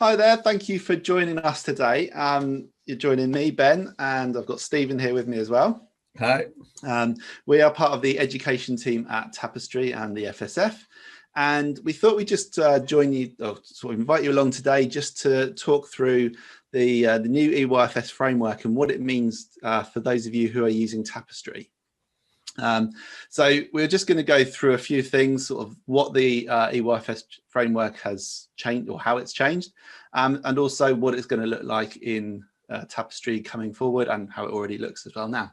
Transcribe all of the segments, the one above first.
Hi there. Thank you for joining us today. You're joining me, Ben, and I've got Stephen here with me as well. Hi. We are part of the education team at Tapestry and the FSF. And we thought we'd just join you, or sort of invite you along today just to talk through the new EYFS framework and what it means for those of you who are using Tapestry. So we're just going to go through a few things, sort of what the EYFS framework has changed or how it's changed, and also what it's going to look like in Tapestry coming forward and how it already looks as well now.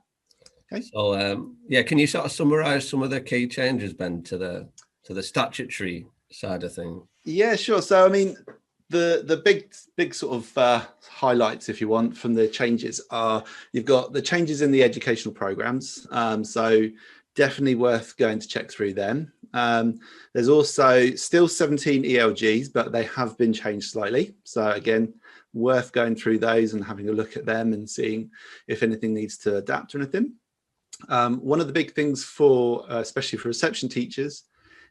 Okay. So can you sort of summarise some of the key changes, Ben, to the statutory side of things? Yeah, sure. So I mean, the big sort of highlights, if you want, from the changes are you've got the changes in the educational programs. So definitely worth going to check through them. There's also still 17 ELGs, but they have been changed slightly. So again, worth going through those and having a look at them and seeing if anything needs to adapt or anything. One of the big things for, especially for reception teachers,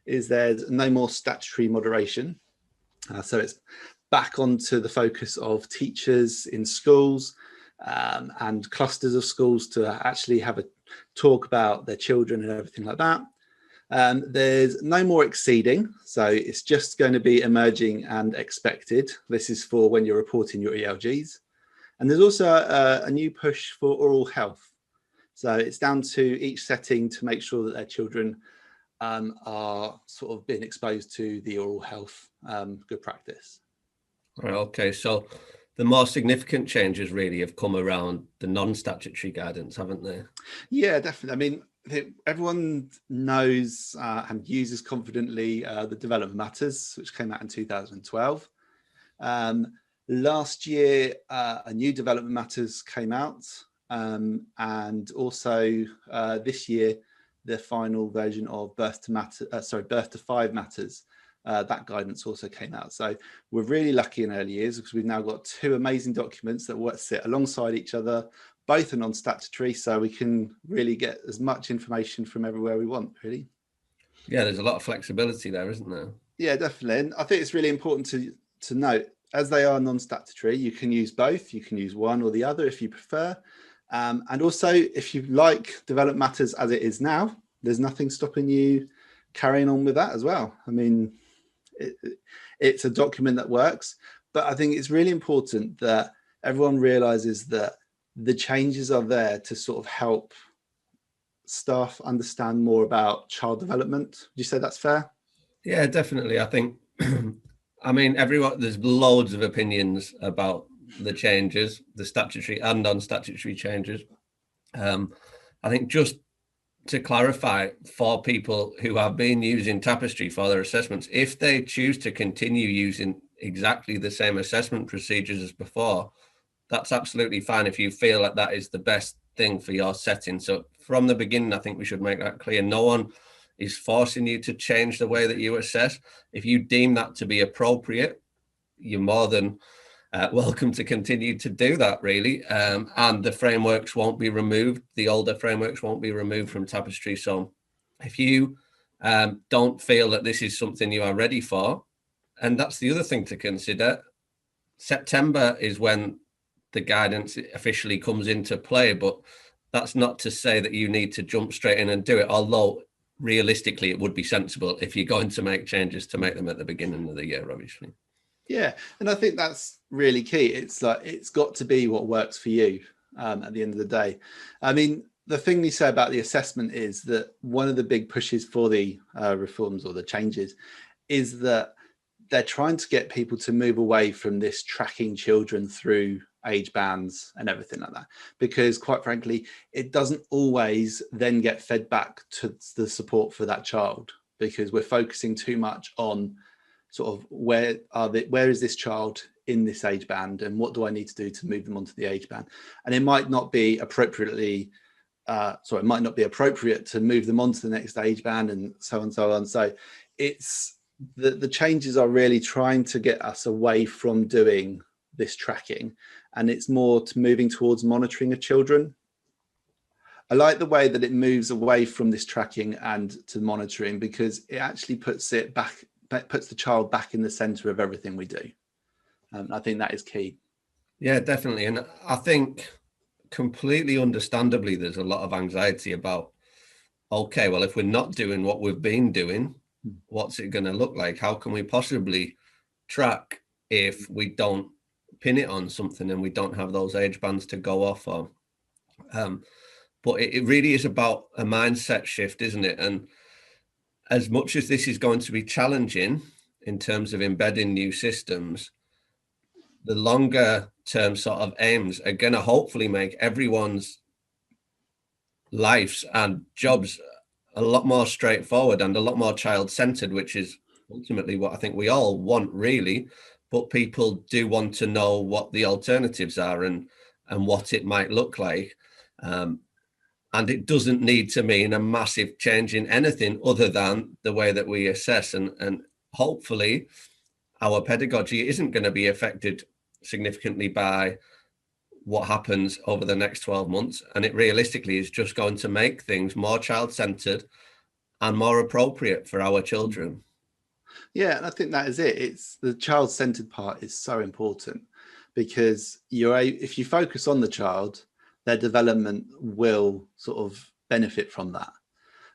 is there's no more statutory moderation. So it's back onto the focus of teachers in schools and clusters of schools to actually have a talk about their children and everything like that. There's no more exceeding. So it's just going to be emerging and expected. This is for when you're reporting your ELGs. And there's also a new push for oral health. So it's down to each setting to make sure that their children are sort of being exposed to the oral health good practice. Right, okay, so the more significant changes really have come around the non-statutory guidance, haven't they? Yeah, definitely. I mean, everyone knows and uses confidently the Development Matters, which came out in 2012. Last year, a new Development Matters came out, and also this year, the final version of Birth to 5 Matters. That guidance also came out. So we're really lucky in early years because we've now got two amazing documents that sit alongside each other. Both are non-statutory, so we can really get as much information from everywhere we want, really. Yeah, there's a lot of flexibility there, isn't there? Yeah, definitely. And I think it's really important to note, as they are non-statutory, you can use both. You can use one or the other if you prefer. And also, if you like Development Matters as it is now, there's nothing stopping you carrying on with that as well. I mean, it's a document that works, but I think it's really important that everyone realizes that the changes are there to sort of help staff understand more about child development. Would you say that's fair? Yeah, definitely. I think, I mean, there's loads of opinions about the changes, the statutory and non-statutory changes. I think just to clarify for people who have been using Tapestry for their assessments, if they choose to continue using exactly the same assessment procedures as before, that's absolutely fine if you feel like that is the best thing for your setting. So from the beginning, I think we should make that clear. No one is forcing you to change the way that you assess. If you deem that to be appropriate, you're more than welcome to continue to do that, really. And the frameworks won't be removed. The older frameworks won't be removed from Tapestry. So if you don't feel that this is something you are ready for, and that's the other thing to consider, September is when the guidance officially comes into play, but that's not to say that you need to jump straight in and do it, although realistically it would be sensible if you're going to make changes to make them at the beginning of the year, obviously. Yeah, and I think that's really key. It's like it's got to be what works for you at the end of the day. I mean, the thing we say about the assessment is that one of the big pushes for the reforms or the changes is that they're trying to get people to move away from this tracking children through age bands and everything like that, because quite frankly, it doesn't always then get fed back to the support for that child, because we're focusing too much on sort of where is this child in this age band and what do I need to do to move them onto the age band. And it might not be appropriate to move them onto the next age band and so on and so on. So it's the changes are really trying to get us away from doing this tracking, and it's more to moving towards monitoring of children. I like the way that it moves away from this tracking and to monitoring, because it actually puts the child back in the center of everything we do. I think that is key. Yeah, definitely. And I think completely understandably, there's a lot of anxiety about, okay, well, if we're not doing what we've been doing, what's it going to look like? How can we possibly track if we don't pin it on something and we don't have those age bands to go off of? But it really is about a mindset shift, isn't it? And as much as this is going to be challenging in terms of embedding new systems, the longer term sort of aims are going to hopefully make everyone's lives and jobs a lot more straightforward and a lot more child-centered, which is ultimately what I think we all want, really. But people do want to know what the alternatives are and what it might look like. And it doesn't need to mean a massive change in anything other than the way that we assess. And hopefully our pedagogy isn't going to be affected significantly by what happens over the next 12 months. And it realistically is just going to make things more child-centered and more appropriate for our children. Yeah, and I think that is it. It's the child-centered part is so important, because if you focus on the child, their development will sort of benefit from that.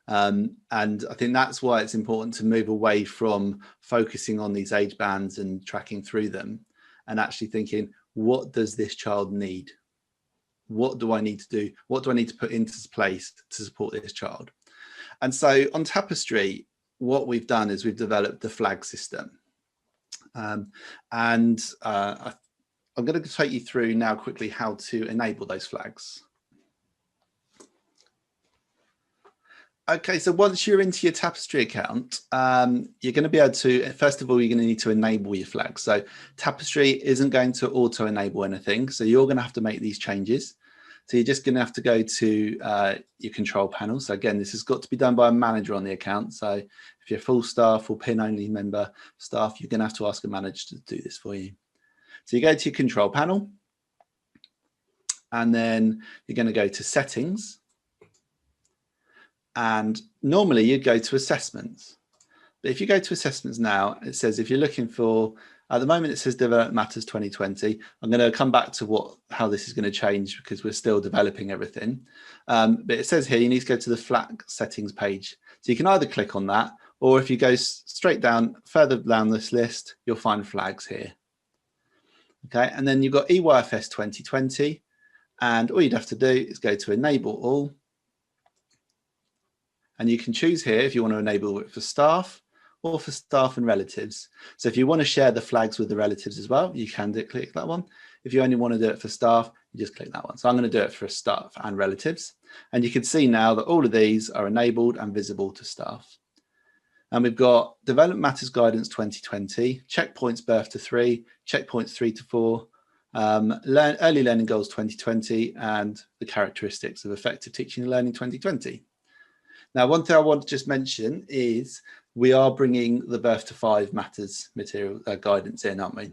And I think that's why it's important to move away from focusing on these age bands and tracking through them, and actually thinking, what does this child need? What do I need to do? What do I need to put into place to support this child? And so on Tapestry, what we've done is we've developed the flag system. I'm going to take you through now quickly how to enable those flags. Okay, so once you're into your Tapestry account, you're going to be able to, first of all, you're going to need to enable your flags. So Tapestry isn't going to auto enable anything. So you're going to have to make these changes. So you're just going to have to go to your control panel. So again, this has got to be done by a manager on the account. So if you're full staff or PIN only member staff, you're going to have to ask a manager to do this for you. So you go to your control panel, and then you're going to go to settings. And normally you'd go to assessments. But if you go to assessments now, it says if you're looking for, at the moment it says Development Matters 2020. I'm going to come back to how this is going to change because we're still developing everything. But it says here you need to go to the flag settings page. So you can either click on that, or if you go straight down, further down this list, you'll find flags here. Okay, and then you've got EYFS 2020. And all you'd have to do is go to Enable All. And you can choose here if you want to enable it for staff or for staff and relatives. So if you want to share the flags with the relatives as well, you can click that one. If you only want to do it for staff, you just click that one. So I'm going to do it for staff and relatives. And you can see now that all of these are enabled and visible to staff. And we've got Development Matters Guidance 2020, checkpoints birth to 3, checkpoints 3 to 4, early learning goals 2020, and the characteristics of effective teaching and learning 2020. Now, one thing I want to just mention is we are bringing the birth to 5 matters material guidance in, aren't we?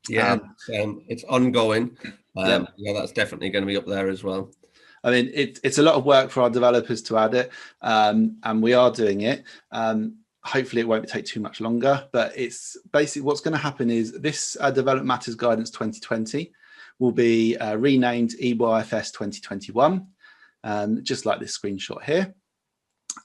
Yeah, it's ongoing. Yeah, that's definitely going to be up there as well. I mean, it's a lot of work for our developers to add it, and we are doing it. Hopefully it won't take too much longer, but it's basically what's going to happen is this Development Matters Guidance 2020 will be renamed EYFS 2021, just like this screenshot here.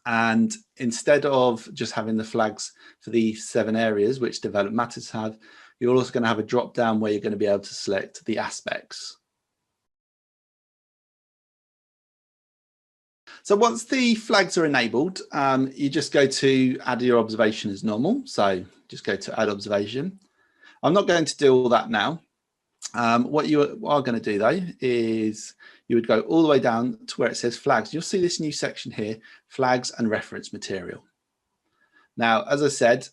And instead of just having the flags for the 7 areas which Development Matters have, you're also going to have a drop down where you're going to be able to select the aspects. So once the flags are enabled, you just go to add your observation as normal. So just go to add observation. I'm not going to do all that now. What you are going to do though is you would go all the way down to where it says flags. You'll see this new section here, flags and reference material. Now, as I said,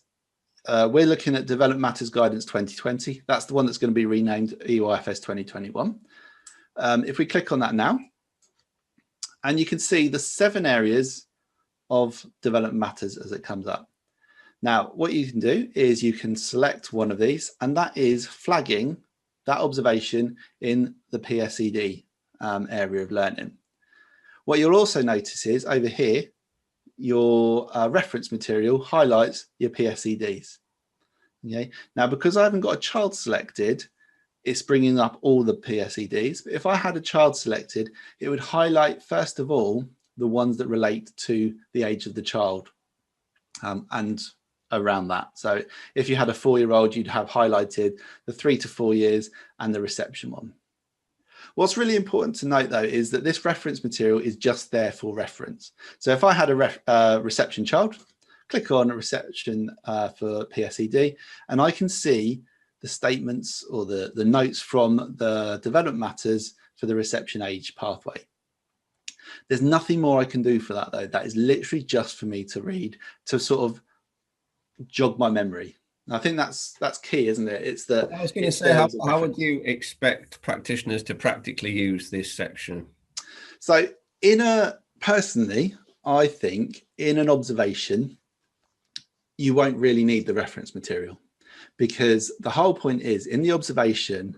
we're looking at Development Matters Guidance 2020. That's the one that's going to be renamed EYFS 2021. If we click on that now, and you can see the 7 areas of Development Matters as it comes up. Now, what you can do is you can select one of these, and that is flagging that observation in the PSED area of learning. What you'll also notice is over here, your reference material highlights your PSEDs. Okay. Now, because I haven't got a child selected, it's bringing up all the PSEDs. But if I had a child selected, it would highlight, first of all, the ones that relate to the age of the child and around that. So if you had a 4-year-old, you'd have highlighted the 3 to 4 years and the reception one. What's really important to note, though, is that this reference material is just there for reference. So if I had a reception child, click on a reception for PSED, and I can see the statements or the notes from the development matters for the reception age pathway. There's nothing more I can do for that, though. That is literally just for me to read, to sort of jog my memory. And I think that's key, isn't it? It's that I was going to say, how would you expect practitioners to practically use this section? So personally, I think in an observation, you won't really need the reference material, because the whole point is, in the observation,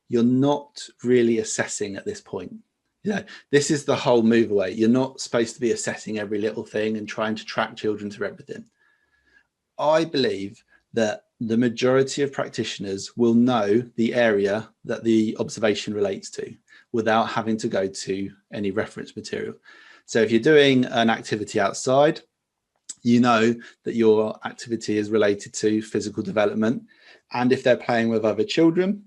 you're not really assessing at this point. This is the whole move away. You're not supposed to be assessing every little thing and trying to track children through everything. I believe that the majority of practitioners will know the area that the observation relates to without having to go to any reference material. So if you're doing an activity outside, you know that your activity is related to physical development. And if they're playing with other children,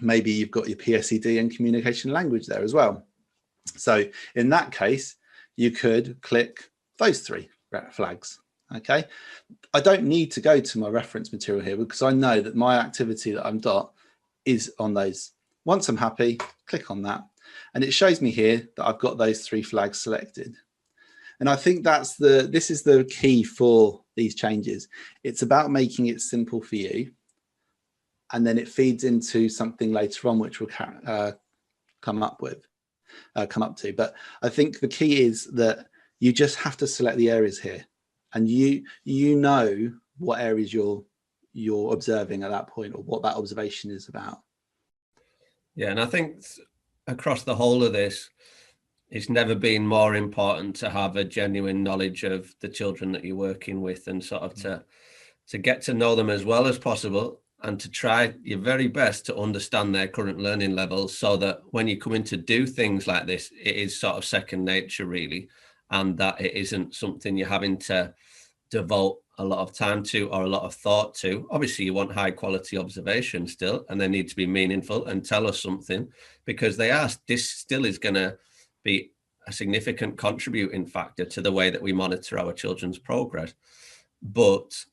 maybe you've got your PSED and communication language there as well. So in that case, you could click those 3 flags. Okay, I don't need to go to my reference material here, because I know that my activity that I'm got is on those. Once I'm happy, click on that, and it shows me here that I've got those 3 flags selected. And I think this is the key for these changes. It's about making it simple for you, and then it feeds into something later on which we'll come up to. But I think the key is that you just have to select the areas here, and you know what areas you're observing at that point, or what that observation is about. Yeah, and I think across the whole of this, it's never been more important to have a genuine knowledge of the children that you're working with, and sort of to get to know them as well as possible, and to try your very best to understand their current learning levels, so that when you come in to do things like this, it is sort of second nature, really, and that it isn't something you're having to devote a lot of time to or a lot of thought to. Obviously, you want high quality observations still, and they need to be meaningful and tell us something, because this still is going to be a significant contributing factor to the way that we monitor our children's progress. But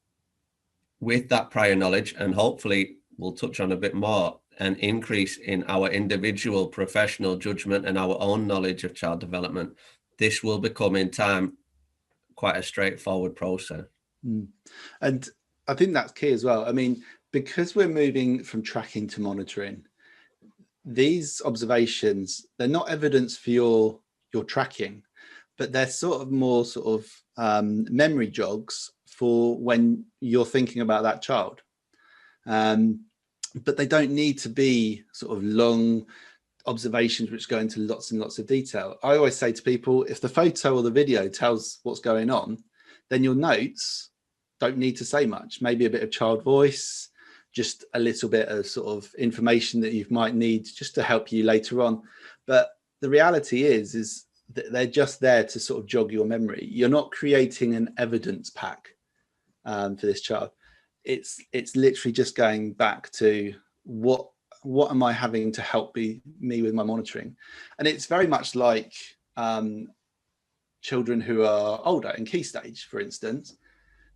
with that prior knowledge, and hopefully we'll touch on a bit more, an increase in our individual professional judgment and our own knowledge of child development, this will become in time quite a straightforward process. And I think that's key as well. I mean, because we're moving from tracking to monitoring, these observations, they're not evidence for your tracking, but they're sort of more memory jogs for when you're thinking about that child. But they don't need to be sort of long observations which go into lots and lots of detail. I always say to people, if the photo or the video tells what's going on, then your notes don't need to say much. Maybe a bit of child voice, just a little bit of sort of information that you might need just to help you later on. But the reality is that they're just there to sort of jog your memory. You're not creating an evidence pack for this child. It's literally just going back to what am I having to help me with my monitoring. And it's very much like children who are older in key stage, for instance.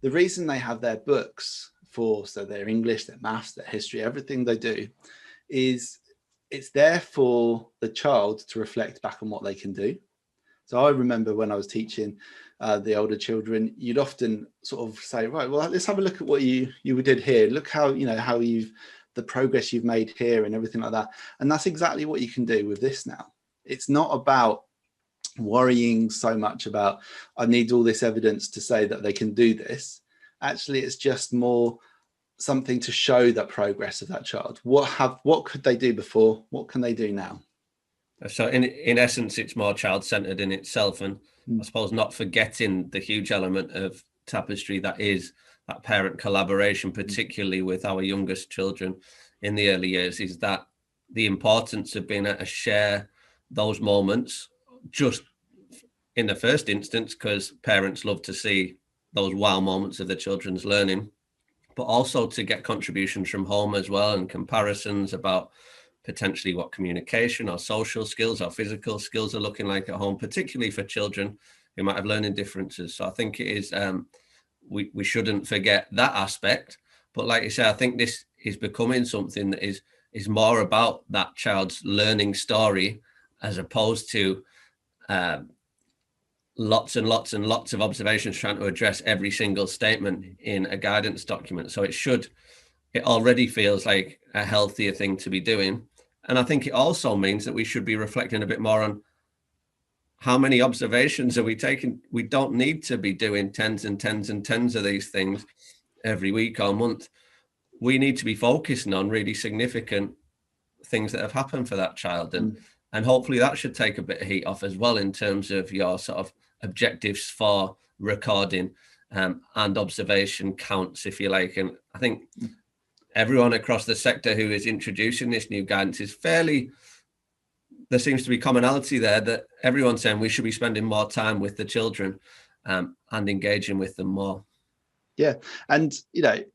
The reason they have their books so their English, their maths, their history, everything they do, is it's there for the child to reflect back on what they can do. So I remember when I was teaching the older children, you'd often sort of say, right, well, let's have a look at what you did here. Look how the progress you've made here and everything like that. And that's exactly what you can do with this now. It's not about worrying so much about, I need all this evidence to say that they can do this. Actually, it's just more something to show that progress of that child. What could they do before? What can they do now? So in essence, it's more child-centered in itself, and I suppose not forgetting the huge element of Tapestry, that is that parent collaboration, particularly with our youngest children in the early years, is that the importance of being able to share those moments, just in the first instance, because parents love to see those wow moments of the children's learning, but also to get contributions from home as well, and comparisons about potentially what communication or social skills or physical skills are looking like at home, particularly for children who might have learning differences. So I think it is, we shouldn't forget that aspect. But like you say, I think this is becoming something that is more about that child's learning story, as opposed to lots and lots and lots of observations trying to address every single statement in a guidance document. So it already feels like a healthier thing to be doing. And I think it also means that we should be reflecting a bit more on how many observations are we taking. We don't need to be doing tens and tens and tens of these things every week or month. We need to be focusing on really significant things that have happened for that child. And hopefully that should take a bit of heat off as well, in terms of your sort of objectives for recording and observation counts, if you like. And I think everyone across the sector who is introducing this new guidance is there seems to be commonality there, that everyone's saying we should be spending more time with the children and engaging with them more. Yeah. And,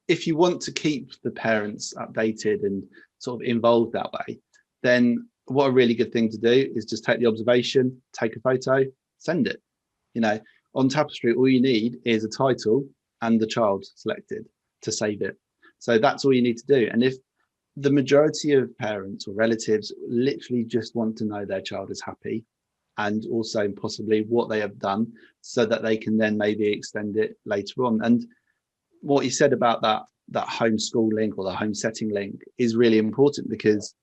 if you want to keep the parents updated and sort of involved that way, then what a really good thing to do is just take the observation, take a photo, send it. On Tapestry, all you need is a title and the child selected to save it. So that's all you need to do. And if the majority of parents or relatives literally just want to know their child is happy, and also possibly what they have done, so that they can then maybe extend it later on. And what you said about that homeschool link or the home setting link is really important, because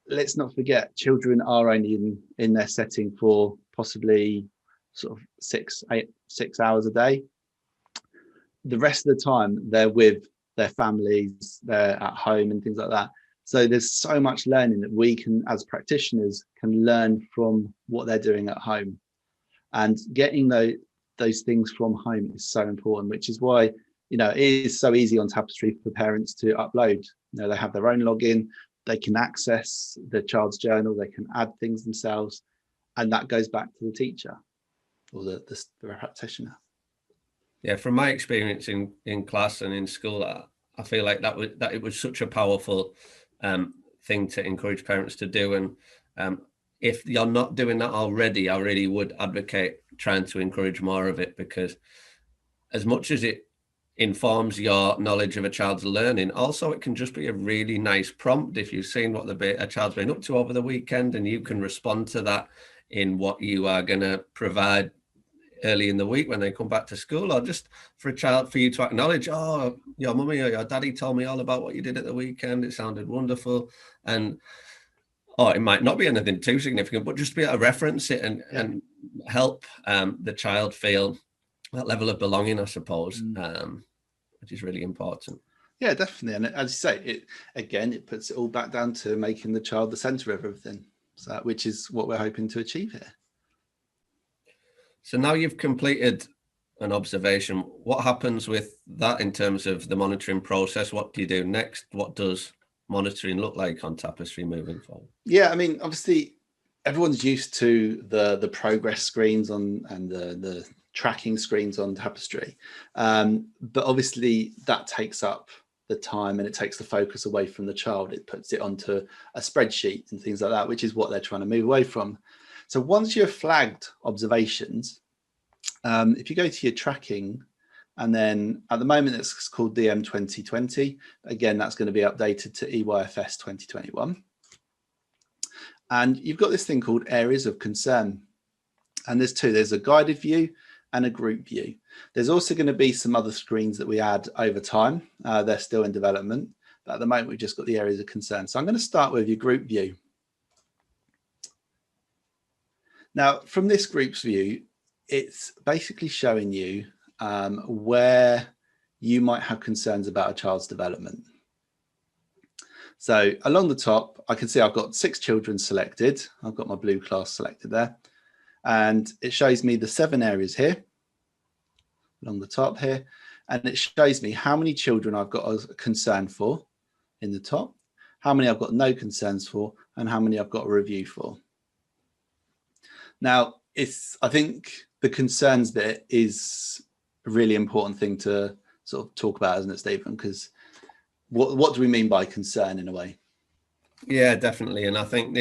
let's not forget, children are only in their setting for possibly sort of 6 hours a day. The rest of the time they're with their families, they're at home and things like that. So there's so much learning that we can, as practitioners, can learn from what they're doing at home. And getting those things from home is so important, which is why it is so easy on Tapestry for parents to upload. They have their own login, they can access the child's journal, they can add things themselves, and that goes back to the teacher or the practitioner. Yeah, from my experience in class and in school, I feel like that it was such a powerful thing to encourage parents to do. And if you're not doing that already, I really would advocate trying to encourage more of it, because as much as it informs your knowledge of a child's learning, also it can just be a really nice prompt if you've seen what a child's been up to over the weekend, and you can respond to that in what you are going to provide early in the week when they come back to school, or just for you to acknowledge, oh, your mummy or your daddy told me all about what you did at the weekend, it sounded wonderful. And it might not be anything too significant, but just be able to reference it and help the child feel that level of belonging, I suppose, which is really important. Yeah, definitely. And as you say, it puts it all back down to making the child the center of everything, which is what we're hoping to achieve here. So now you've completed an observation. What happens with that in terms of the monitoring process? What do you do next? What does monitoring look like on Tapestry moving forward? Yeah, I mean, obviously, everyone's used to the progress screens and the tracking screens on Tapestry, but obviously that takes up the time and it takes the focus away from the child. It puts it onto a spreadsheet and things like that, which is what they're trying to move away from. So once you've flagged observations, if you go to your tracking, and then at the moment it's called DM 2020, again, that's going to be updated to EYFS 2021. And you've got this thing called areas of concern. And there's a guided view and a group view. There's also going to be some other screens that we add over time. They're still in development, but at the moment we've just got the areas of concern. So I'm going to start with your group view. Now, from this group's view, it's basically showing you where you might have concerns about a child's development. So along the top, I can see I've got 6 children selected. I've got my blue class selected there. And it shows me the 7 areas here. along the top here, and it shows me how many children I've got a concern for in the top, how many I've got no concerns for, and how many I've got a review for. Now, I think the concerns bit is a really important thing to sort of talk about, isn't it, Stephen? Because what do we mean by concern in a way? Yeah, definitely. And I think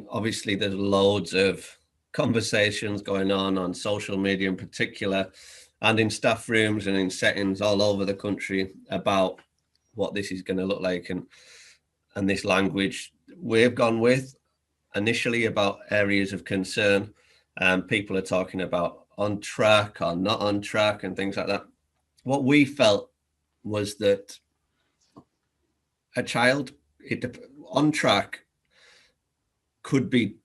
obviously there's loads of conversations going on social media in particular, and in staff rooms and in settings all over the country about what this is going to look like. And this language we've gone with initially about areas of concern, people are talking about on track or not on track and things like that. What we felt was that a child on track could be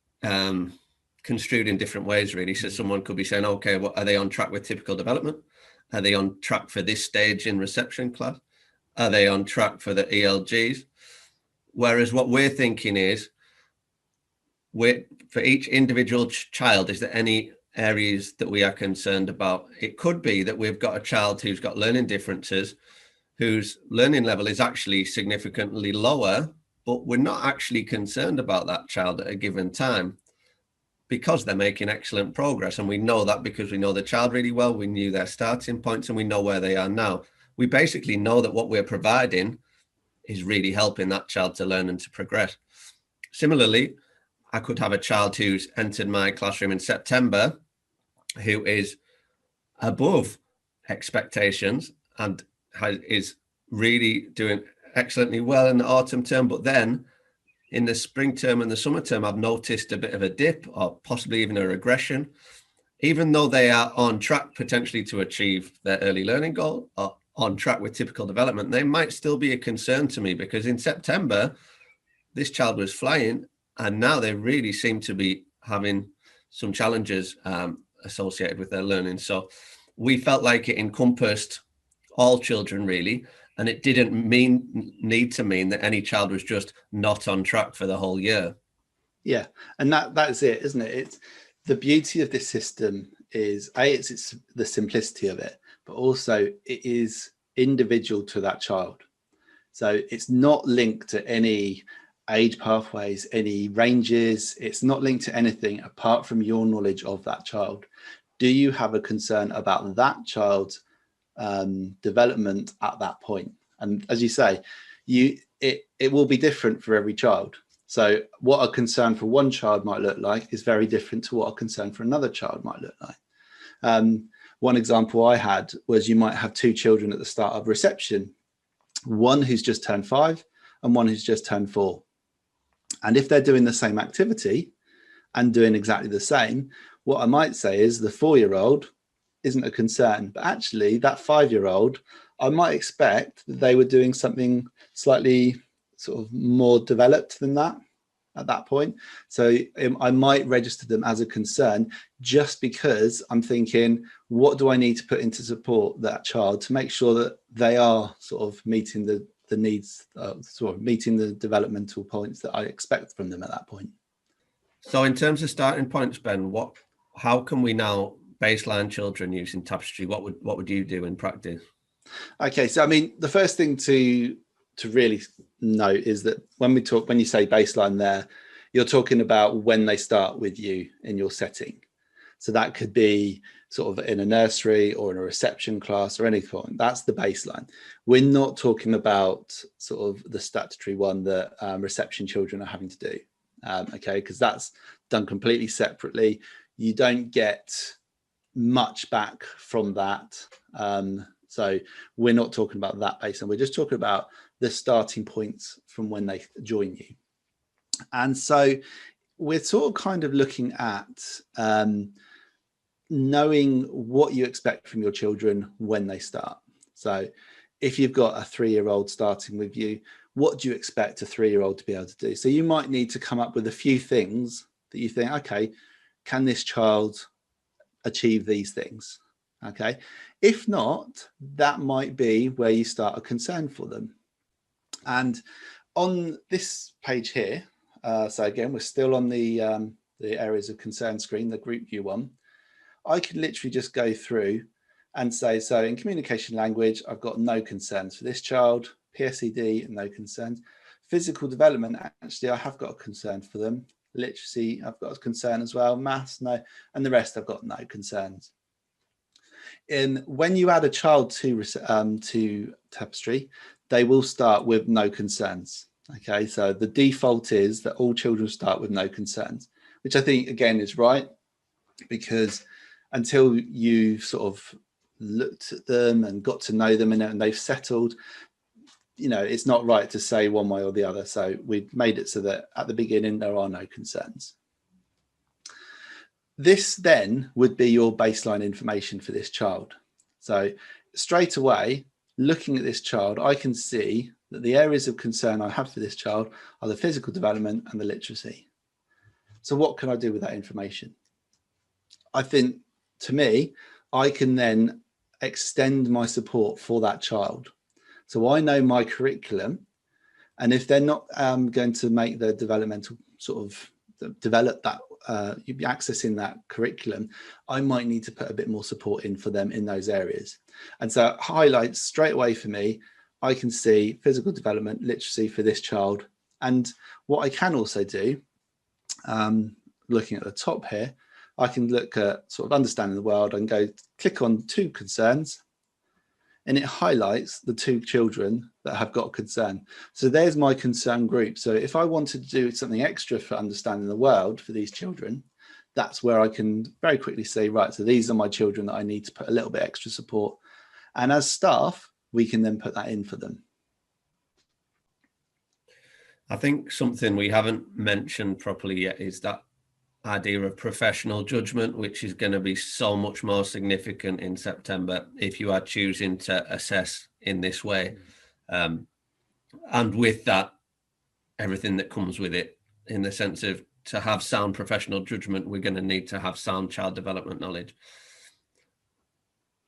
construed in different ways, really. So someone could be saying, okay, well, are they on track with typical development? Are they on track for this stage in reception class? Are they on track for the ELGs? Whereas what we're thinking is, for each individual child, is there any areas that we are concerned about? It could be that we've got a child who's got learning differences, whose learning level is actually significantly lower, but we're not actually concerned about that child at a given time because they're making excellent progress. And we know that because we know the child really well. We knew their starting points and we know where they are now. We basically know that what we're providing is really helping that child to learn and to progress. Similarly, I could have a child who's entered my classroom in September who is above expectations and is really doing excellently well in the autumn term, but then in the spring term and the summer term, I've noticed a bit of a dip or possibly even a regression. Even though they are on track potentially to achieve their early learning goal or on track with typical development, they might still be a concern to me, because in September, this child was flying and now they really seem to be having some challenges associated with their learning. So we felt like it encompassed all children really, and it didn't need to mean that any child was just not on track for the whole year. Yeah, and that's it, isn't it? It's the beauty of this system is it's the simplicity of it, but also it is individual to that child. So it's not linked to any age pathways, any ranges. It's not linked to anything apart from your knowledge of that child. Do you have a concern about that child's development at that point? And as you say, it will be different for every child. So what a concern for one child might look like is very different to what a concern for another child might look like. One example I had was you might have two children at the start of reception, one who's just turned 5 and one who's just turned 4. And if they're doing the same activity and doing exactly the same, what I might say is the 4-year-old isn't a concern, but actually that 5-year-old, I might expect that they were doing something slightly sort of more developed than that at that point. So I might register them as a concern just because I'm thinking, what do I need to put into support that child to make sure that they are sort of meeting the needs, sort of meeting the developmental points that I expect from them at that point. So in terms of starting points, Ben, how can we now baseline children using Tapestry? What would you do in practice? Okay, so I mean, the first thing to really note is that when you say baseline there, you're talking about when they start with you in your setting. So that could be sort of in a nursery or in a reception class or anything. That's the baseline. We're not talking about sort of the statutory one that reception children are having to do. Okay, because that's done completely separately. You don't get much back from that. So we're not talking about that baseline. We're just talking about the starting points from when they join you. And so we're sort of kind of looking at knowing what you expect from your children when they start. So if you've got a 3-year-old starting with you, what do you expect a 3-year-old to be able to do? So you might need to come up with a few things that you think, okay, can this child achieve these things? Okay. If not, that might be where you start a concern for them. And on this page here, so again, we're still on the areas of concern screen, the group view one. I could literally just go through and say, so in communication language, I've got no concerns for this child. PSED, no concerns. Physical development, actually, I have got a concern for them. Literacy, I've got a concern as well. Maths, no. And the rest, I've got no concerns. When you add a child to Tapestry, they will start with no concerns. Okay, so the default is that all children start with no concerns, which I think, again, is right, because until you sort of looked at them and got to know them and they've settled, it's not right to say one way or the other. So we've made it so that at the beginning, there are no concerns. This then would be your baseline information for this child. So straight away, looking at this child, I can see that the areas of concern I have for this child are the physical development and the literacy. So what can I do with that information? I think, to me, I can then extend my support for that child. So I know my curriculum, and if they're not going to make the developmental sort of develop that, you'd be accessing that curriculum, I might need to put a bit more support in for them in those areas. And so it highlights straight away for me, I can see physical development, literacy for this child. And what I can also do, looking at the top here, I can look at sort of understanding the world and go click on 2 concerns, and it highlights the 2 children that have got concern. So there's my concern group. So if I wanted to do something extra for understanding the world for these children, that's where I can very quickly say, right, so these are my children that I need to put a little bit extra support. And as staff, we can then put that in for them. I think something we haven't mentioned properly yet is that idea of professional judgment, which is going to be so much more significant in September if you are choosing to assess in this way. And with that, everything that comes with it, in the sense of, to have sound professional judgment, we're going to need to have sound child development knowledge.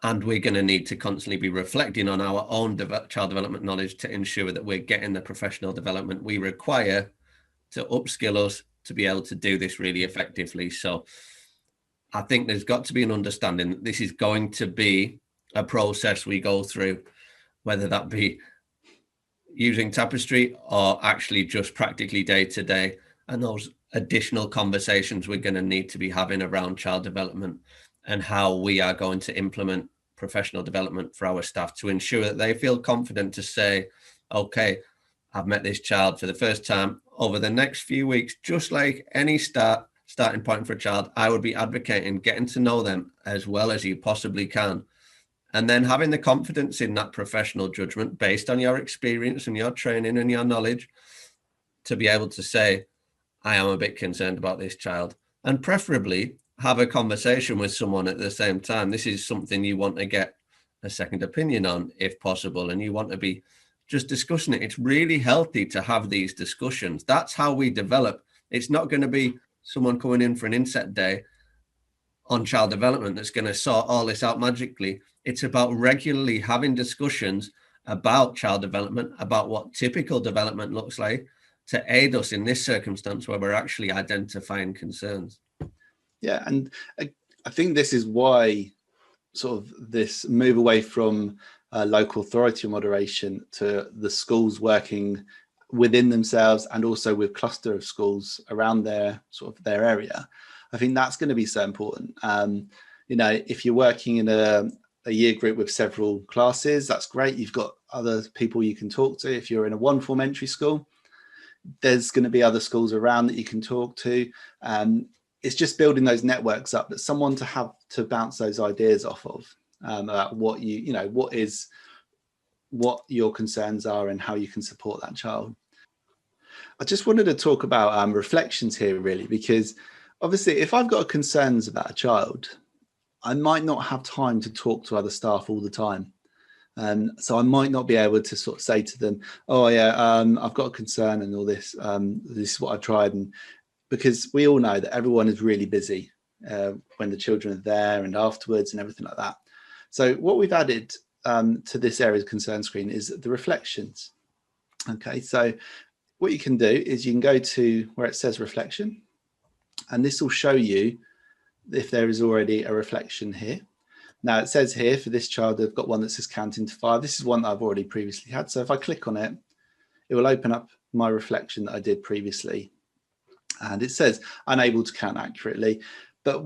And we're going to need to constantly be reflecting on our own child development knowledge to ensure that we're getting the professional development we require to upskill us to be able to do this really effectively. So I think there's got to be an understanding that this is going to be a process we go through, whether that be using Tapestry or actually just practically day to day. And those additional conversations we're going to need to be having around child development and how we are going to implement professional development for our staff to ensure that they feel confident to say, okay, I've met this child for the first time. Over the next few weeks, just like any starting point for a child, I would be advocating getting to know them as well as you possibly can. And then having the confidence in that professional judgment based on your experience and your training and your knowledge to be able to say, I am a bit concerned about this child, and preferably have a conversation with someone at the same time. This is something you want to get a second opinion on if possible, and you want to be just discussing it. It's really healthy to have these discussions. That's how we develop. It's not going to be someone coming in for an inset day on child development that's going to sort all this out magically. It's about regularly having discussions about child development, about what typical development looks like, to aid us in this circumstance where we're actually identifying concerns. Yeah, and I think this is why sort of this move away from local authority moderation to the schools working within themselves and also with cluster of schools around their sort of their area. I think that's going to be so important. If you're working in a year group with several classes, that's great. You've got other people you can talk to. If you're in a one form entry school, there's going to be other schools around that you can talk to. It's just building those networks up, but someone to have to bounce those ideas off of about what what your concerns are and how you can support that child. I just wanted to talk about reflections here, really, because obviously if I've got concerns about a child, I might not have time to talk to other staff all the time. So I might not be able to sort of say to them, oh yeah, I've got a concern and all this, this is what I've tried. And because we all know that everyone is really busy when the children are there and afterwards and everything like that. So what we've added to this area's concern screen is the reflections. Okay, so what you can do is you can go to where it says reflection, and this will show you if there is already a reflection here. Now it says here for this child, they've got one that says counting to 5. This is one that I've already previously had. So if I click on it, it will open up my reflection that I did previously. And it says unable to count accurately. But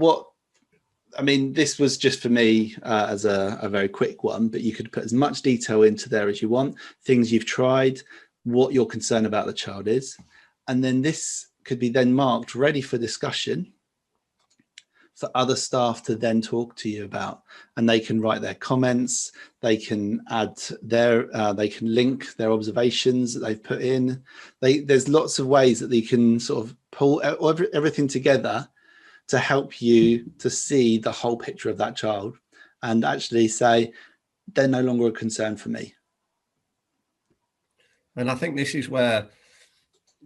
this was just for me as a very quick one, but you could put as much detail into there as you want, things you've tried, what your concern about the child is. And then this could be then marked ready for discussion for other staff to then talk to you about, and they can write their comments, they can add they can link their observations that they've put in. There's lots of ways that they can sort of pull everything together to help you to see the whole picture of that child and actually say, they're no longer a concern for me. And I think this is where,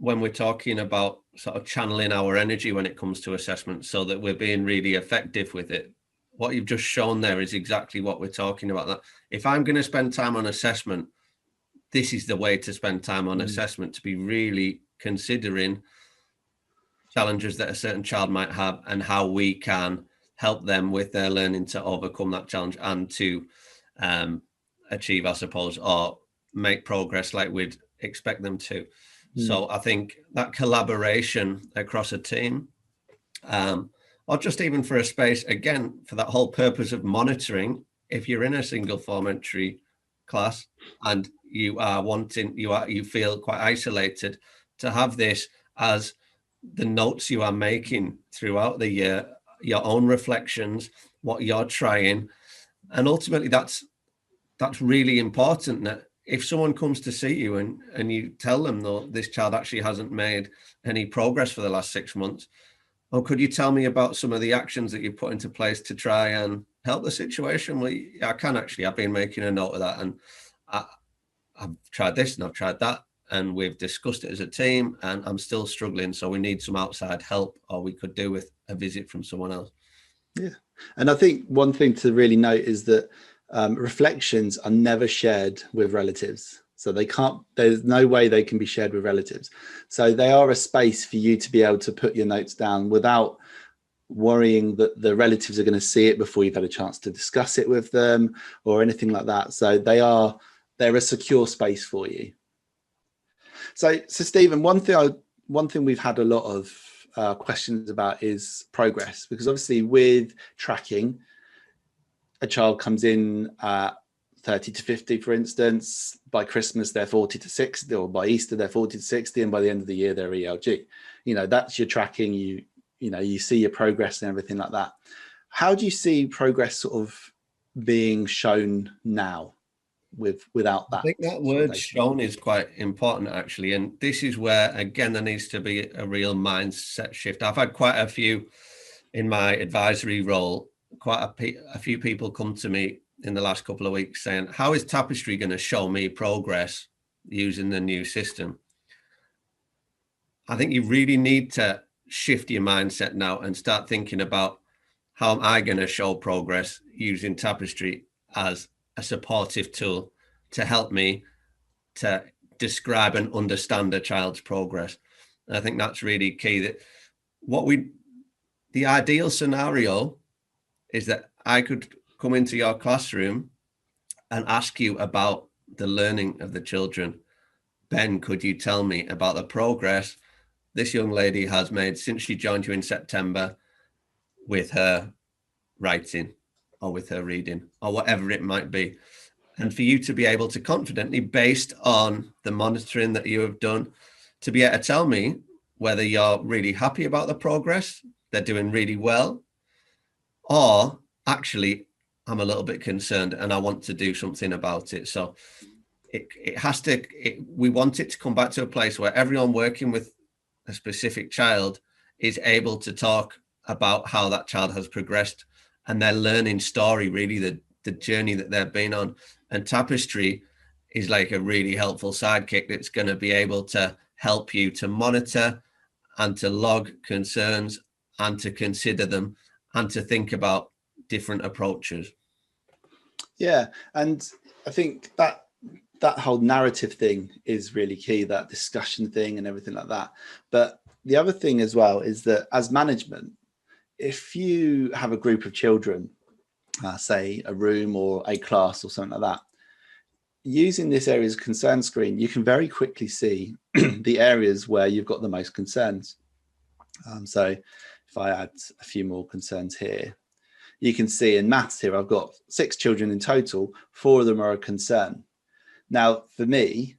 when we're talking about sort of channeling our energy when it comes to assessment so that we're being really effective with it, what you've just shown there is exactly what we're talking about. That if I'm going to spend time on assessment, this is the way to spend time on assessment, to be really considering challenges that a certain child might have and how we can help them with their learning to overcome that challenge and to achieve, I suppose, or make progress like we'd expect them to. So I think that collaboration across a team, or just even for a space, again, for that whole purpose of monitoring, if you're in a single form entry class and you feel quite isolated, to have this as the notes you are making throughout the year, your own reflections, what you're trying. And ultimately that's really important, that if someone comes to see you and you tell them, though, this child actually hasn't made any progress for the last 6 months, or could you tell me about some of the actions that you put into place to try and help the situation? Well, I've been making a note of that, and I've tried this and I've tried that, and we've discussed it as a team, and I'm still struggling, so we need some outside help, or we could do with a visit from someone else. Yeah. And I think one thing to really note is that reflections are never shared with relatives. So there's no way they can be shared with relatives. So they are a space for you to be able to put your notes down without worrying that the relatives are going to see it before you've had a chance to discuss it with them or anything like that. So they're a secure space for you. So Stephen, one thing we've had a lot of questions about is progress, because obviously with tracking, a child comes in at 30 to 50, for instance, by Christmas they're 40 to 60, or by Easter they're 40 to 60, and by the end of the year they're ELG. That's your tracking. You see your progress and everything like that. How do you see progress sort of being shown now without that? I think that word shown is quite important, actually. And this is where, again, there needs to be a real mindset shift. I've had quite a few in my advisory role, quite a few people come to me in the last couple of weeks saying, how is Tapestry going to show me progress using the new system? I think you really need to shift your mindset now and start thinking about, how am I going to show progress using Tapestry as a supportive tool to help me to describe and understand a child's progress. And I think that's really key. That the ideal scenario is that I could come into your classroom and ask you about the learning of the children. Ben, could you tell me about the progress this young lady has made since she joined you in September with her writing or with her reading or whatever it might be? And for you to be able to confidently, based on the monitoring that you have done, to be able to tell me whether you're really happy about the progress, they're doing really well, or actually I'm a little bit concerned and I want to do something about it. So we want it to come back to a place where everyone working with a specific child is able to talk about how that child has progressed and their learning story, really the journey that they've been on. And Tapestry is like a really helpful sidekick that's going to be able to help you to monitor and to log concerns and to consider them and to think about different approaches. Yeah, and I think that whole narrative thing is really key, that discussion thing and everything like that. But the other thing as well is that as management, if you have a group of children say a room or a class or something like that. Using this areas of concern screen, you can very quickly see the areas where you've got the most concerns. So if I add a few more concerns here, you can see in maths here, I've got 6 children in total, 4 of them are a concern. Now, for me,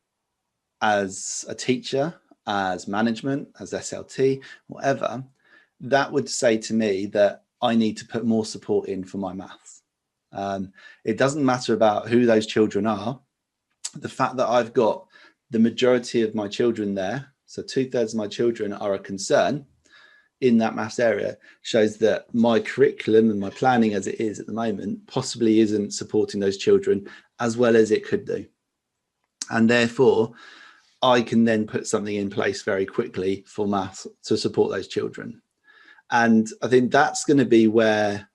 as a teacher, as management, as SLT, whatever, that would say to me that I need to put more support in for my maths. It doesn't matter about who those children are. The fact that I've got the majority of my children there, so 2/3 of my children are a concern in that maths area, shows that my curriculum and my planning as it is at the moment possibly isn't supporting those children as well as it could do. And therefore, I can then put something in place very quickly for maths to support those children. And I think that's going to be where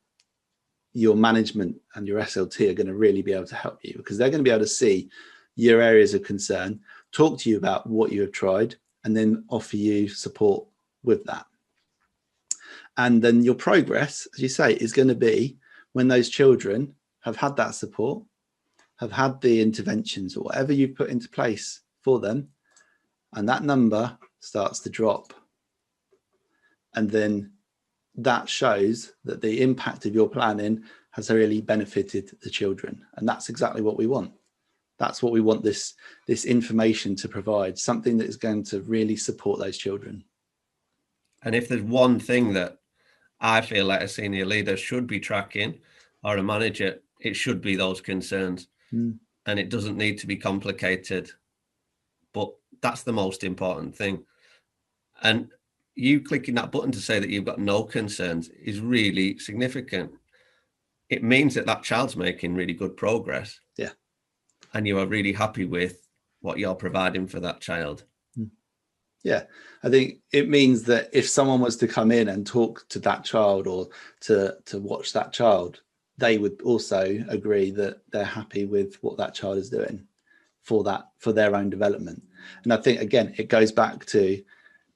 your management and your SLT are going to really be able to help you, because they're going to be able to see your areas of concern, talk to you about what you have tried, and then offer you support with that. And then your progress, as you say, is going to be when those children have had that support, have had the interventions or whatever you've put into place for them, and that number starts to drop. And then that shows that the impact of your planning has really benefited the children. And that's exactly what we want. That's what we want this information to provide, something that is going to really support those children. And if there's one thing that I feel like a senior leader should be tracking, or a manager, it should be those concerns. And it doesn't need to be complicated, but that's the most important thing. And you clicking that button to say that you've got no concerns is really significant. It means that that child's making really good progress. Yeah. And you are really happy with what you're providing for that child. Yeah, I think it means that if someone was to come in and talk to that child or to watch that child, they would also agree that they're happy with what that child is doing for their own development. And I think, again, it goes back to,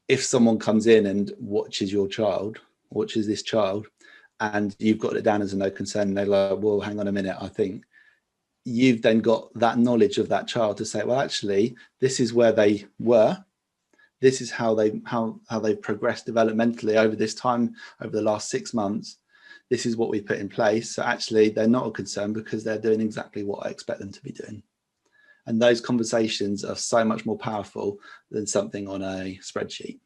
if someone comes in and watches this child, and you've got it down as a no concern, and they're like, well, hang on a minute, I think you've then got that knowledge of that child to say, well, actually, this is where they were. This is how they've progressed developmentally over this time, over the last 6 months. This is what we put in place. So actually, they're not a concern because they're doing exactly what I expect them to be doing. And those conversations are so much more powerful than something on a spreadsheet.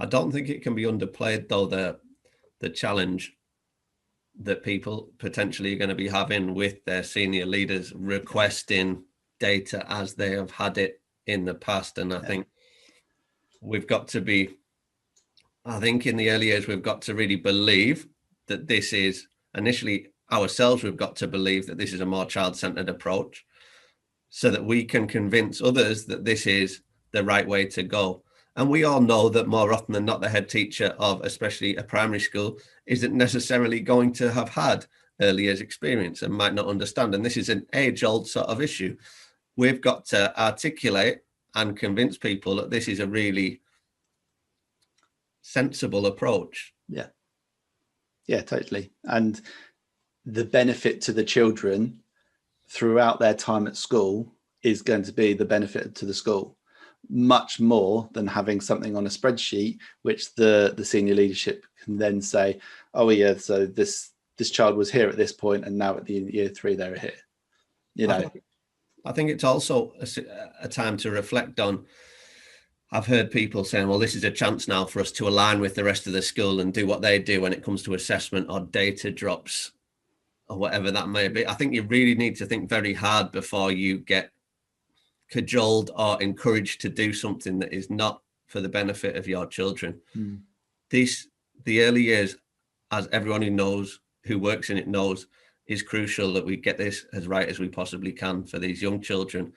I don't think it can be underplayed, though, the challenge that people potentially are going to be having with their senior leaders requesting data as they have had it in the past. And I think we've got to be, I think in the early years, we've got to really believe that this is, initially ourselves, we've got to believe that this is a more child-centered approach so that we can convince others that this is the right way to go. And we all know that more often than not, the head teacher of especially a primary school isn't necessarily going to have had early years experience and might not understand. And this is an age-old sort of issue. We've got to articulate and convince people that this is a really sensible approach. Yeah, totally. And the benefit to the children throughout their time at school is going to be the benefit to the school, much more than having something on a spreadsheet, which the senior leadership can then say, oh yeah, so this child was here at this point, and now at the year 3 they're here. You know, I think it's also a time to reflect on. I've heard people saying, well, this is a chance now for us to align with the rest of the school and do what they do when it comes to assessment or data drops or whatever that may be. I think you really need to think very hard before you get cajoled or encouraged to do something that is not for the benefit of your children. The early years, as everyone who knows, who works in it knows, is crucial that we get this as right as we possibly can for these young children.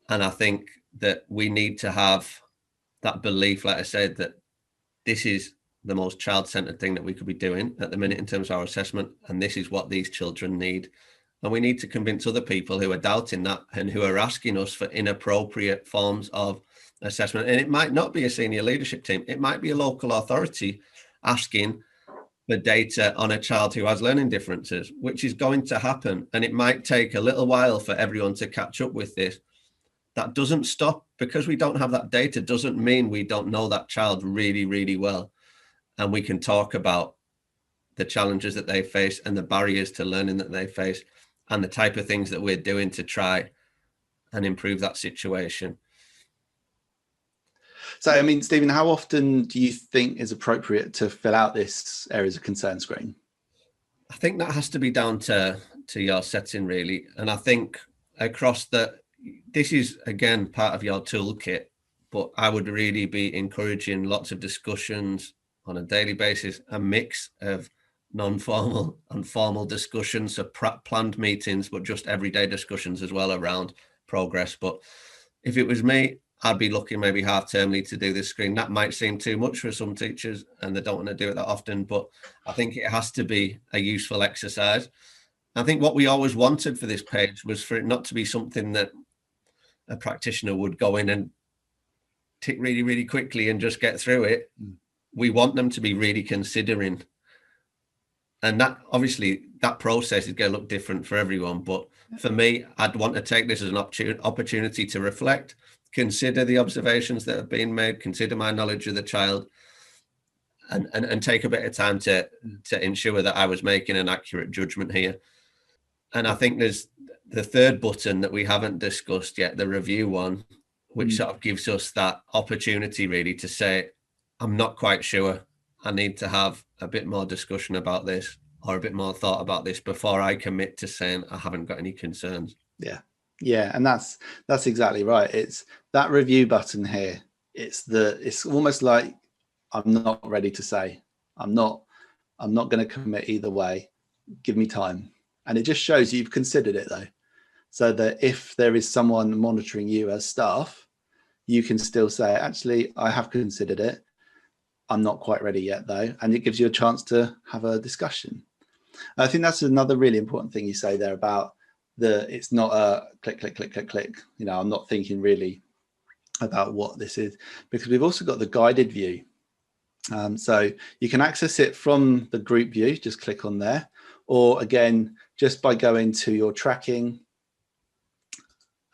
And I think that we need to have that belief, like I said, that this is the most child-centered thing that we could be doing at the minute in terms of our assessment, and this is what these children need. And we need to convince other people who are doubting that and who are asking us for inappropriate forms of assessment. And it might not be a senior leadership team. It might be a local authority asking for data on a child who has learning differences, which is going to happen. And it might take a little while for everyone to catch up with this. That doesn't stop, because we don't have that data, doesn't mean we don't know that child really, really well. And we can talk about the challenges that they face and the barriers to learning that they face and the type of things that we're doing to try and improve that situation. So, I mean, Stephen, how often do you think is appropriate to fill out this areas of concern screen? I think that has to be down to your setting, really. And I think across this is, again, part of your toolkit, but I would really be encouraging lots of discussions on a daily basis, a mix of non-formal and formal discussions, so planned meetings, but just everyday discussions as well around progress. But if it was me, I'd be looking maybe half-termly to do this screen. That might seem too much for some teachers and they don't want to do it that often, but I think it has to be a useful exercise. I think what we always wanted for this page was for it not to be something that a practitioner would go in and tick really, really quickly and just get through it. We want them to be really considering. And that, obviously, that process is going to look different for everyone. But for me, I'd want to take this as an opportunity to reflect, consider the observations that have been made, consider my knowledge of the child, and take a bit of time to ensure that I was making an accurate judgment here. And I think there's the third button that we haven't discussed yet, the review one, which sort of gives us that opportunity really to say, I'm not quite sure. I need to have a bit more discussion about this or a bit more thought about this before I commit to saying I haven't got any concerns. Yeah, and that's exactly right. It's that review button here. It's almost like I'm not ready to say. I'm not going to commit either way. Give me time. And it just shows you've considered it, though, so that if there is someone monitoring you as staff, you can still say, actually, I have considered it. I'm not quite ready yet, though. And it gives you a chance to have a discussion. I think that's another really important thing you say there about it's not a click, click, click, click, click. You know, I'm not thinking really about what this is, because we've also got the guided view. So you can access it from the group view, just click on there, or again, just by going to your tracking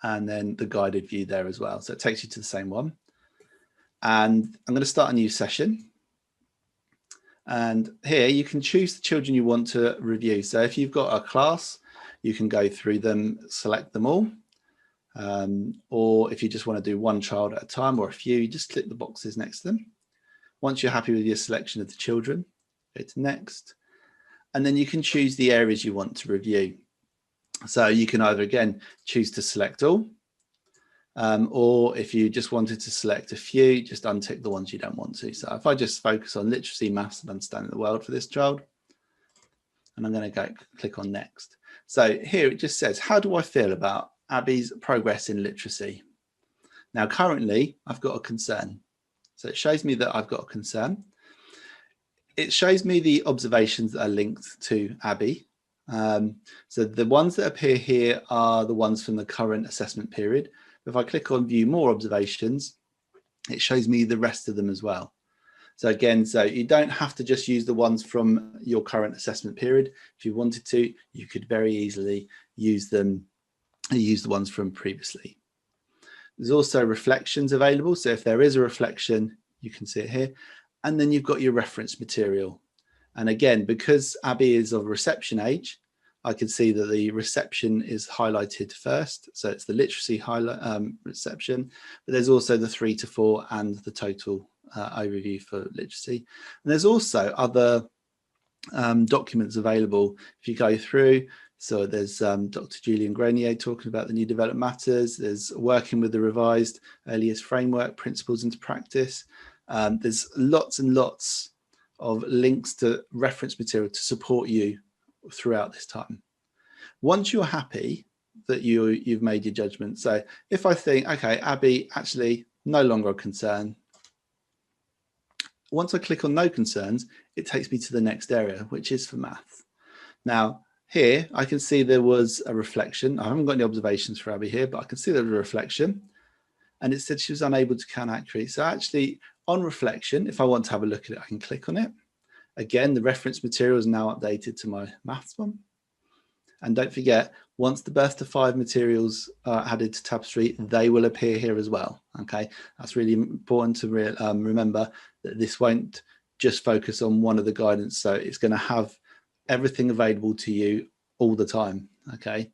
and then the guided view there as well. So it takes you to the same one. And I'm going to start a new session. And here you can choose the children you want to review. So if you've got a class, you can go through them, select them all. Or if you just want to do one child at a time or a few, you just click the boxes next to them. Once you're happy with your selection of the children, go to next. And then you can choose the areas you want to review. So you can either, again, choose to select all, or if you just wanted to select a few, just untick the ones you don't want to. So if I just focus on literacy, maths, and understanding the world for this child, and I'm going to click on next. So here it just says, how do I feel about Abby's progress in literacy? Now, currently, I've got a concern. So it shows me that I've got a concern. It shows me the observations that are linked to Abby. So the ones that appear here are the ones from the current assessment period. If I click on view more observations, it shows me the rest of them as well. So again, so you don't have to just use the ones from your current assessment period. If you wanted to, you could very easily use the ones from previously. There's also reflections available. So if there is a reflection, you can see it here. And then you've got your reference material. And again, because Abby is of reception age, I can see that the reception is highlighted first. So it's the literacy reception, but there's also the 3 to 4 and the total overview for literacy. And there's also other documents available if you go through. So there's Dr. Julian Grenier talking about the new developed matters. There's working with the revised early years framework, principles into practice. There's lots and lots of links to reference material to support you throughout this time. Once you're happy that you've made your judgment, so if I think, okay, Abby, actually no longer a concern, once I click on no concerns, it takes me to the next area, which is for math. Now, here I can see there was a reflection. I haven't got any observations for Abby here, but I can see there was a reflection, and it said she was unable to count accurately. So actually, on reflection, if I want to have a look at it, I can click on it. Again, the reference material is now updated to my maths one. And don't forget, once the birth to 5 materials are added to Tapestry, they will appear here as well. Okay, that's really important to remember, that this won't just focus on one of the guidance. So it's going to have everything available to you all the time. Okay.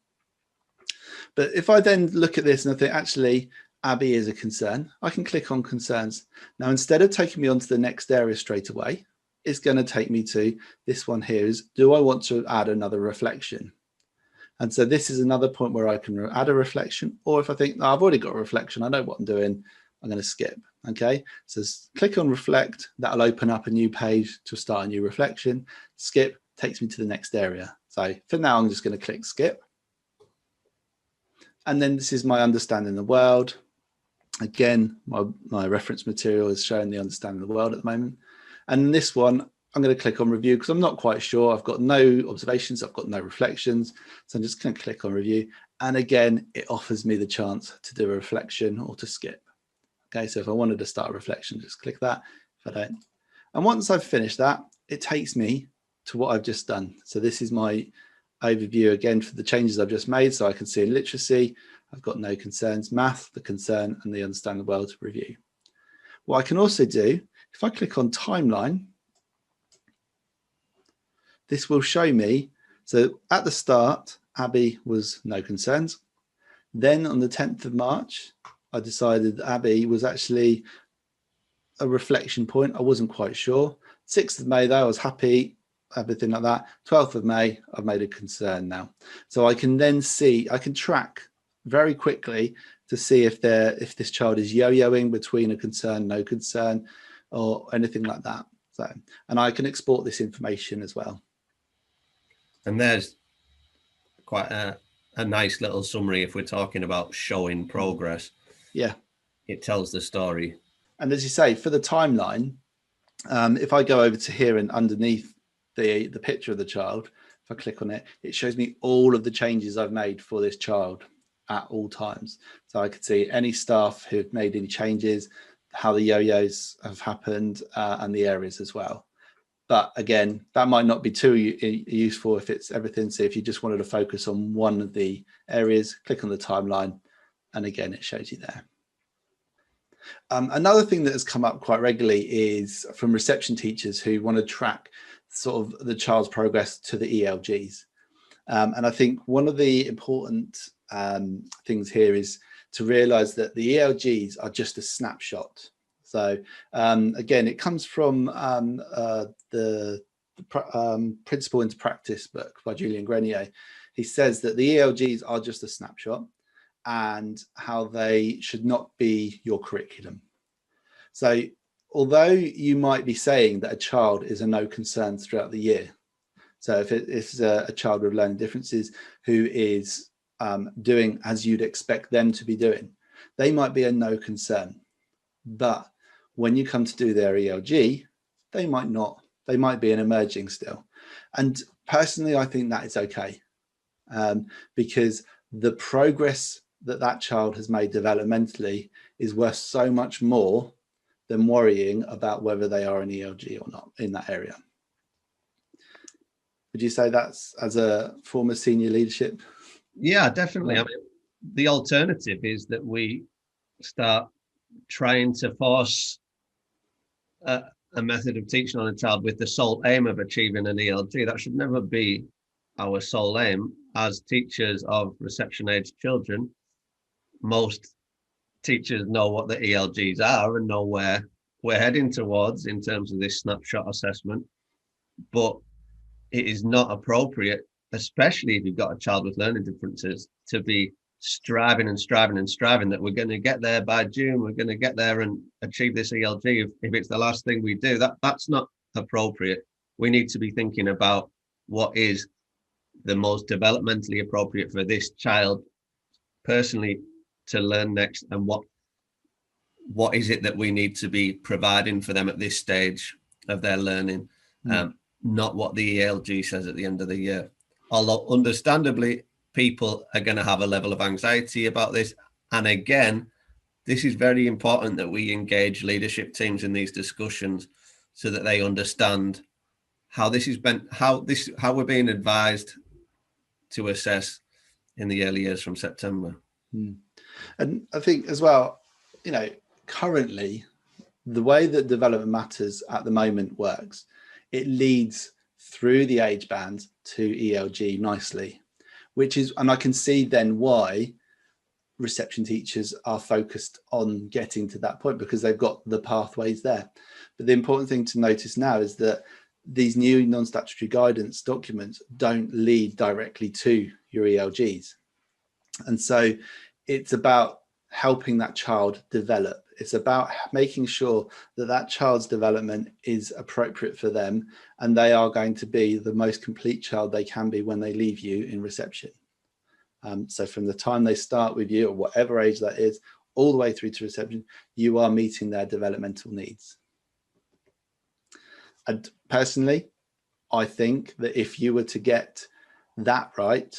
But if I then look at this and I think, actually, Abby is a concern, I can click on concerns. Now, instead of taking me onto the next area straight away, it's going to take me to this one here is, do I want to add another reflection? And so this is another point where I can add a reflection, or if I think, oh, I've already got a reflection, I know what I'm doing, I'm going to skip. Okay, so click on reflect, that'll open up a new page to start a new reflection. Skip takes me to the next area. So for now, I'm just going to click skip. And then this is my understanding the world. Again, my reference material is showing the understanding of the world at the moment. And this one, I'm going to click on review because I'm not quite sure. I've got no observations, I've got no reflections. So I'm just going to click on review. And again, it offers me the chance to do a reflection or to skip. Okay, so if I wanted to start a reflection, just click that. If I don't. And once I've finished that, it takes me to what I've just done. So this is my overview again for the changes I've just made. So I can see in literacy, I've got no concerns, math, the concern, and the understand the world review. What I can also do, if I click on timeline, this will show me, so at the start, Abby was no concerns. Then on the 10th of March, I decided Abby was actually a reflection point. I wasn't quite sure. 6th of May, though, I was happy, everything like that. 12th of May, I've made a concern now. So I can then see, I can track very quickly to see if this child is yo-yoing between a concern, no concern, or anything like that. So, and I can export this information as well. And there's quite a nice little summary if we're talking about showing progress. Yeah. It tells the story. And as you say, for the timeline, if I go over to here and underneath the picture of the child, if I click on it, it shows me all of the changes I've made for this child at all times. So I could see any staff who've made any changes, how the yo-yos have happened, and the areas as well. But again, that might not be too useful if it's everything. So if you just wanted to focus on one of the areas, click on the timeline, and again, it shows you there. Another thing that has come up quite regularly is from reception teachers who want to track sort of the child's progress to the ELGs. And I think one of the important things here is to realize that the ELGs are just a snapshot. So again, it comes from the Principle into Practice book by Julian Grenier. He says that the ELGs are just a snapshot and how they should not be your curriculum. So although you might be saying that a child is a no concerns throughout the year, so if it's a child with learning differences who is doing as you'd expect them to be doing, they might be a no concern. But when you come to do their ELG, they might not. They might be an emerging still. And personally, I think that is okay because the progress that child has made developmentally is worth so much more than worrying about whether they are an ELG or not in that area. Would you say that's as a former senior leadership? Yeah, definitely. I mean, the alternative is that we start trying to force a method of teaching on a child with the sole aim of achieving an ELG. That should never be our sole aim. As teachers of reception age children, most teachers know what the ELGs are and know where we're heading towards in terms of this snapshot assessment. But it is not appropriate, especially if you've got a child with learning differences, to be striving and striving and striving that we're going to get there by June, we're going to get there and achieve this ELG. If it's the last thing we do, that's not appropriate. We need to be thinking about what is the most developmentally appropriate for this child personally to learn next, and what is it that we need to be providing for them at this stage of their learning, not what the ELG says at the end of the year. Although understandably, people are going to have a level of anxiety about this. And again, this is very important that we engage leadership teams in these discussions so that they understand how we're being advised to assess in the early years from September. And I think as well, currently the way that Development Matters at the moment works, it leads through the age band to ELG nicely, and I can see then why reception teachers are focused on getting to that point, because they've got the pathways there. But the important thing to notice now is that these new non-statutory guidance documents don't lead directly to your ELGs. And so it's about helping that child develop. It's about making sure that that child's development is appropriate for them, and they are going to be the most complete child they can be when they leave you in reception. So from the time they start with you, at whatever age that is, all the way through to reception, you are meeting their developmental needs. And personally, I think that if you were to get that right,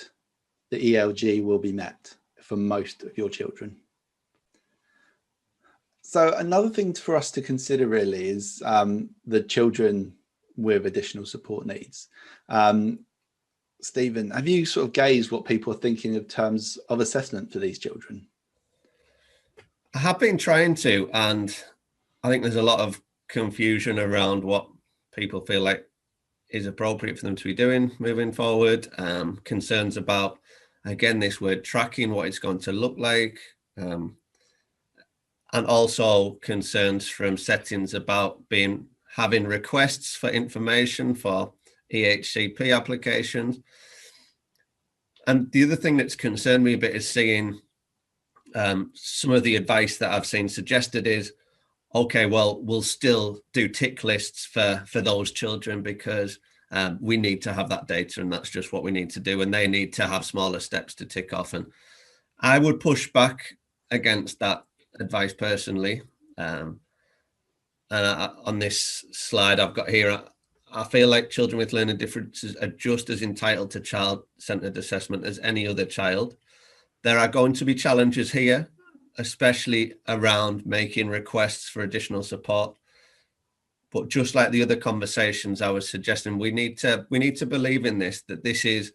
the ELG will be met for most of your children. So another thing for us to consider really is the children with additional support needs. Stephen, have you sort of gauged what people are thinking in terms of assessment for these children? I have been trying to, and I think there's a lot of confusion around what people feel like is appropriate for them to be doing moving forward. Concerns about, again, this word tracking, what it's going to look like, and also concerns from settings about having requests for information for EHCP applications. And the other thing that's concerned me a bit is seeing some of the advice that I've seen suggested is, okay, well, we'll still do tick lists for those children because we need to have that data, and that's just what we need to do, and they need to have smaller steps to tick off. And I would push back against that advice personally. And on this slide I've got here, I feel like children with learning differences are just as entitled to child-centered assessment as any other child. There are going to be challenges here, especially around making requests for additional support. But just like the other conversations I was suggesting, we need to believe in this, that this is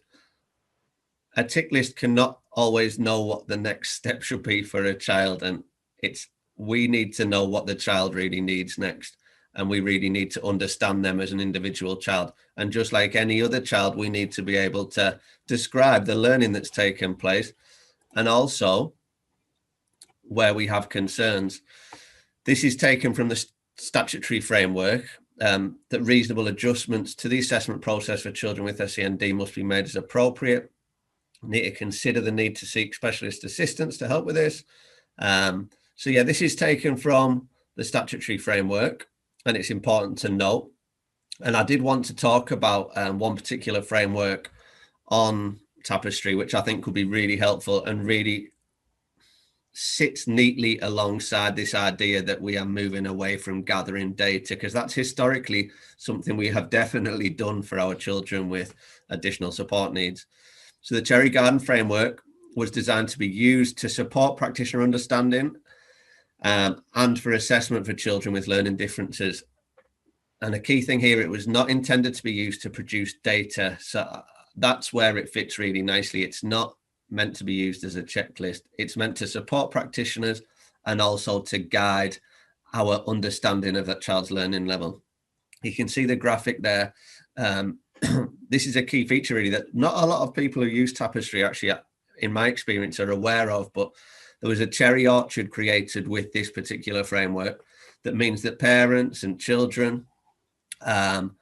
a tick list cannot always know what the next step should be for a child. And we need to know what the child really needs next. And we really need to understand them as an individual child. And just like any other child, we need to be able to describe the learning that's taken place, and also where we have concerns. This is taken from the statutory framework, that reasonable adjustments to the assessment process for children with SEND must be made as appropriate. We need to consider the need to seek specialist assistance to help with this. So yeah, this is taken from the statutory framework, and it's important to note. And I did want to talk about one particular framework on Tapestry, which I think could be really helpful and really sits neatly alongside this idea that we are moving away from gathering data, because that's historically something we have definitely done for our children with additional support needs. So the Cherry Garden framework was designed to be used to support practitioner understanding and for assessment for children with learning differences. And a key thing here, it was not intended to be used to produce data. So that's where it fits really nicely. It's not meant to be used as a checklist. It's meant to support practitioners and also to guide our understanding of that child's learning level. You can see the graphic there. This is a key feature really that not a lot of people who use Tapestry actually, in my experience, are aware of, but there was a cherry orchard created with this particular framework that means that parents and children and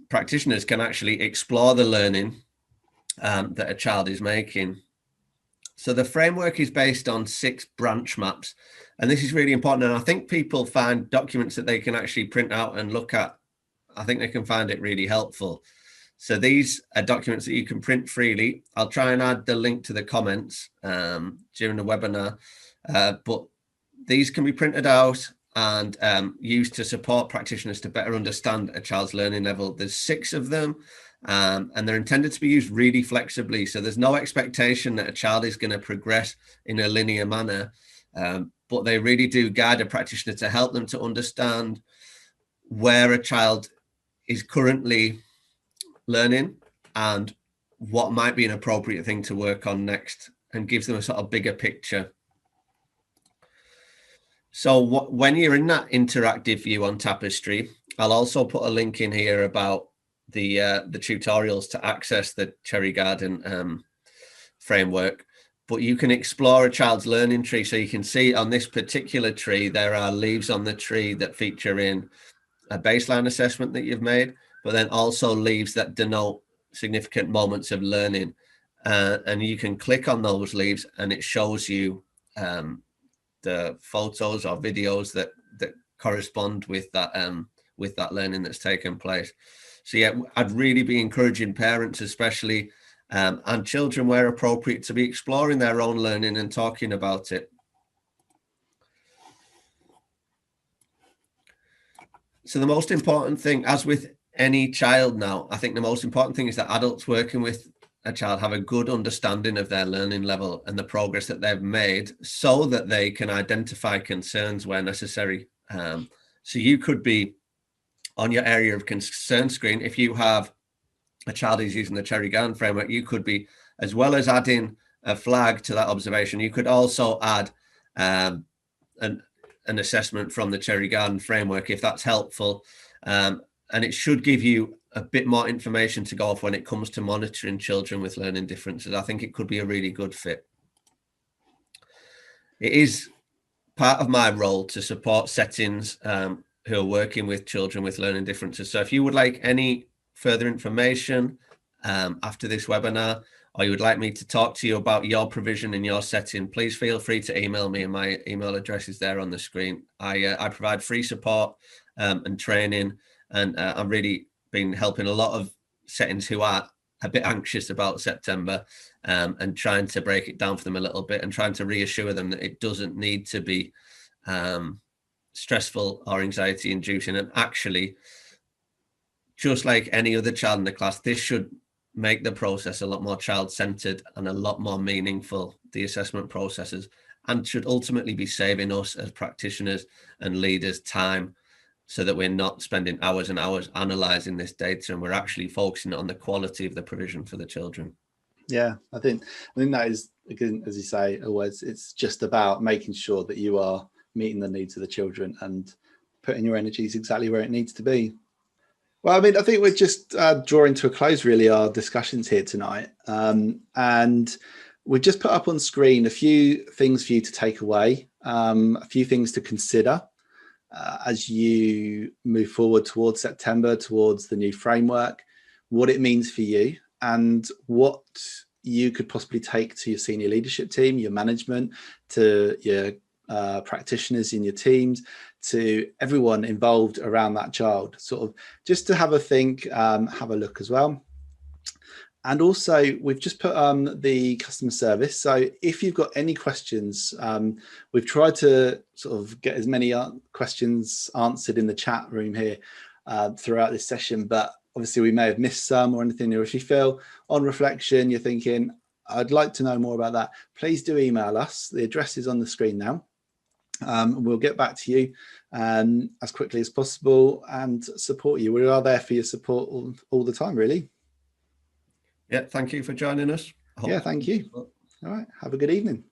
practitioners can actually explore the learning that a child is making. So the framework is based on 6 branch maps, and this is really important. And I think people find documents that they can actually print out and look at. I think they can find it really helpful. So these are documents that you can print freely. I'll try and add the link to the comments during the webinar, but these can be printed out and used to support practitioners to better understand a child's learning level. There's 6 of them, and they're intended to be used really flexibly. So there's no expectation that a child is going to progress in a linear manner, but they really do guide a practitioner to help them to understand where a child is currently learning and what might be an appropriate thing to work on next, and gives them a sort of bigger picture. So when you're in that interactive view on Tapestry, I'll also put a link in here about the tutorials to access the Cherry Garden framework. But you can explore a child's learning tree. So you can see on this particular tree, there are leaves on the tree that feature in a baseline assessment that you've made, but then also leaves that denote significant moments of learning. And you can click on those leaves and it shows you the photos or videos that correspond with that learning that's taken place. So yeah, I'd really be encouraging parents, especially, and children where appropriate, to be exploring their own learning and talking about it. So the most important thing, as with any child now, I think the most important thing is that adults working with a child have a good understanding of their learning level and the progress that they've made, so that they can identify concerns where necessary. So you could be on your area of concern screen, if you have a child who's using the Cherry Garden framework, you could be, as well as adding a flag to that observation, you could also add an assessment from the Cherry Garden framework, if that's helpful. And it should give you a bit more information to go off when it comes to monitoring children with learning differences. I think it could be a really good fit. It is part of my role to support settings who are working with children with learning differences. So if you would like any further information after this webinar, or you would like me to talk to you about your provision in your setting, please feel free to email me, and my email address is there on the screen. I provide free support and training, and I'm really been helping a lot of settings who are a bit anxious about September, and trying to break it down for them a little bit, and trying to reassure them that it doesn't need to be stressful or anxiety inducing. And actually, just like any other child in the class, this should make the process a lot more child-centered and a lot more meaningful, the assessment processes, and should ultimately be saving us as practitioners and leaders time, so that we're not spending hours and hours analysing this data, and we're actually focusing on the quality of the provision for the children. Yeah, I think that is, again, as you say, always, it's just about making sure that you are meeting the needs of the children and putting your energies exactly where it needs to be. Well, I mean, I think we're just drawing to a close, really, our discussions here tonight. And we've just put up on screen a few things for you to take away, a few things to consider as you move forward towards September, towards the new framework, what it means for you, and what you could possibly take to your senior leadership team, your management, to your practitioners in your teams, to everyone involved around that child, sort of just to have a think, have a look as well. And also, we've just put the customer service. So if you've got any questions, we've tried to sort of get as many questions answered in the chat room here throughout this session, but obviously we may have missed some or anything. Or if you feel on reflection, you're thinking, I'd like to know more about that, please do email us. The address is on the screen now. We'll get back to you as quickly as possible and support you. We are there for your support all the time, really. Yeah, thank you for joining us. Yeah, thank you. All right, have a good evening.